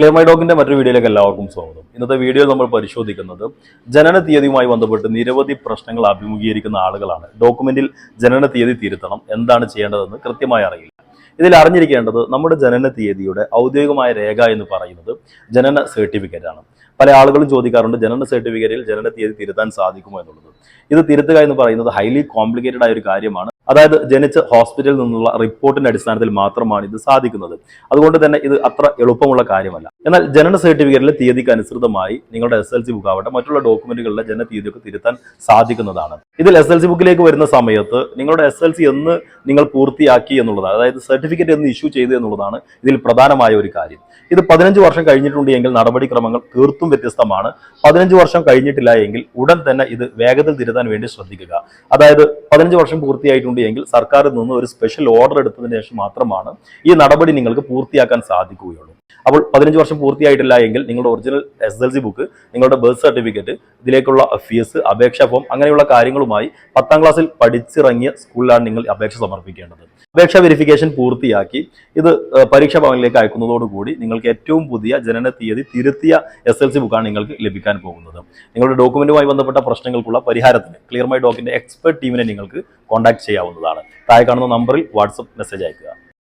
Clear my ഡോക്കിന്റെ മറ്റൊരു വീഡിയോയിലേക്ക് എല്ലാവർക്കും സ്വാഗതം. ഇന്നത്തെ വീഡിയോയിൽ നമ്മൾ പരിശോധിക്കുന്നത് ജനന തീയതിയുമായി ബന്ധപ്പെട്ട് നിരവധി പ്രശ്നങ്ങൾ അഭിമുഖീകരിക്കുന്ന ആളുകളാണ്. ഡോക്യുമെന്റിൽ ജനന തീയതി തിരുത്തണം, എന്താണ് ചെയ്യേണ്ടതെന്ന് കൃത്യമായി അറിയില്ല. ഇതിൽ അറിഞ്ഞിരിക്കേണ്ടത് നമ്മുടെ ജനന തീയതിയുടെ ഔദ്യോഗികമായ രേഖ എന്ന് പറയുന്നത് ജനന സർട്ടിഫിക്കറ്റ് ആണ്. പല ആളുകളും ചോദിക്കാറുണ്ട് ജനന സർട്ടിഫിക്കറ്റിൽ ജനന തീയതി തിരുത്താൻ സാധിക്കുമോ എന്നുള്ളത്. ഇത് തിരുത്തുക എന്ന് പറയുന്നത് ഹൈലി കോംപ്ലിക്കേറ്റഡ് ആയ ഒരു കാര്യമാണ്. അതായത് ജനിച്ച ഹോസ്പിറ്റലിൽ നിന്നുള്ള റിപ്പോർട്ടിന്റെ അടിസ്ഥാനത്തിൽ മാത്രമാണ് ഇത് സാധിക്കുന്നത്. അതുകൊണ്ട് തന്നെ ഇത് അത്ര എളുപ്പമുള്ള കാര്യമല്ല. എന്നാൽ ജനന സർട്ടിഫിക്കറ്റിലെ തീയതിക്ക് അനുസൃതമായി നിങ്ങളുടെ SLC ബുക്ക് ആവട്ടെ മറ്റുള്ള ഡോക്യുമെന്റുകളിലെ ജനന തീയതിയൊക്കെ തിരുത്താൻ സാധിക്കുന്നതാണ്. ഇതിൽ SLC ബുക്കിലേക്ക് വരുന്ന സമയത്ത് നിങ്ങളുടെ SLC എന്ന് നിങ്ങൾ പൂർത്തിയാക്കി എന്നുള്ളതാണ്, അതായത് സർട്ടിഫിക്കറ്റ് എന്ന് ഇഷ്യൂ ചെയ്തു എന്നുള്ളതാണ് ഇതിൽ പ്രധാനമായ ഒരു കാര്യം. ഇത് 15 വർഷം കഴിഞ്ഞിട്ടുണ്ട് എങ്കിൽ നടപടിക്രമങ്ങൾ തീർത്തും വ്യത്യസ്തമാണ്. 15 വർഷം കഴിഞ്ഞിട്ടില്ല എങ്കിൽ ഉടൻ തന്നെ ഇത് വേഗത്തിൽ തിരുത്താൻ വേണ്ടി ശ്രദ്ധിക്കുക. അതായത് 15 വർഷം പൂർത്തിയായിട്ടുണ്ട് എങ്കിൽ സർക്കാരിൽ നിന്ന് ഒരു സ്പെഷ്യൽ ഓർഡർ എടുത്തതിന് ശേഷം മാത്രമാണ് ഈ നടപടി നിങ്ങൾക്ക് പൂർത്തിയാക്കാൻ സാധിക്കുകയുള്ളൂ. അപ്പോൾ 15 വർഷം പൂർത്തിയായിട്ടില്ല എങ്കിൽ നിങ്ങളുടെ ഒറിജിനൽ SLC ബുക്ക്, നിങ്ങളുടെ ബർത്ത് സർട്ടിഫിക്കറ്റ്, ഇതിലേക്കുള്ള ഫീസ്, അപേക്ഷാ ഫോം അങ്ങനെയുള്ള കാര്യങ്ങളുമായി 10ാം ക്ലാസ്സിൽ പഠിച്ചിറങ്ങിയ സ്കൂളിലാണ് നിങ്ങൾ അപേക്ഷ സമർപ്പിക്കേണ്ടത്. അപേക്ഷ വെരിഫിക്കേഷൻ പൂർത്തിയാക്കി ഇത് പരീക്ഷാ ഭവനിലേക്ക് അയക്കുന്നതോടുകൂടി നിങ്ങൾക്ക് ഏറ്റവും പുതിയ ജനന തീയതി തിരുത്തിയ SLC ബുക്കാണ് നിങ്ങൾക്ക് ലഭിക്കാൻ പോകുന്നത്. നിങ്ങളുടെ ഡോക്യുമെന്റുമായി ബന്ധപ്പെട്ട പ്രശ്നങ്ങൾക്കുള്ള പരിഹാരത്തിന് ക്ലിയർ മൈ ഡോക്കിന്റെ എക്സ്പെർട്ട് ടീമിനെ നിങ്ങൾക്ക് കോൺടാക്ട് ചെയ്യാവുന്നതാണ്. താഴെ കാണുന്ന നമ്പറിൽ വാട്സപ്പ് മെസ്സേജ് അയക്കുക.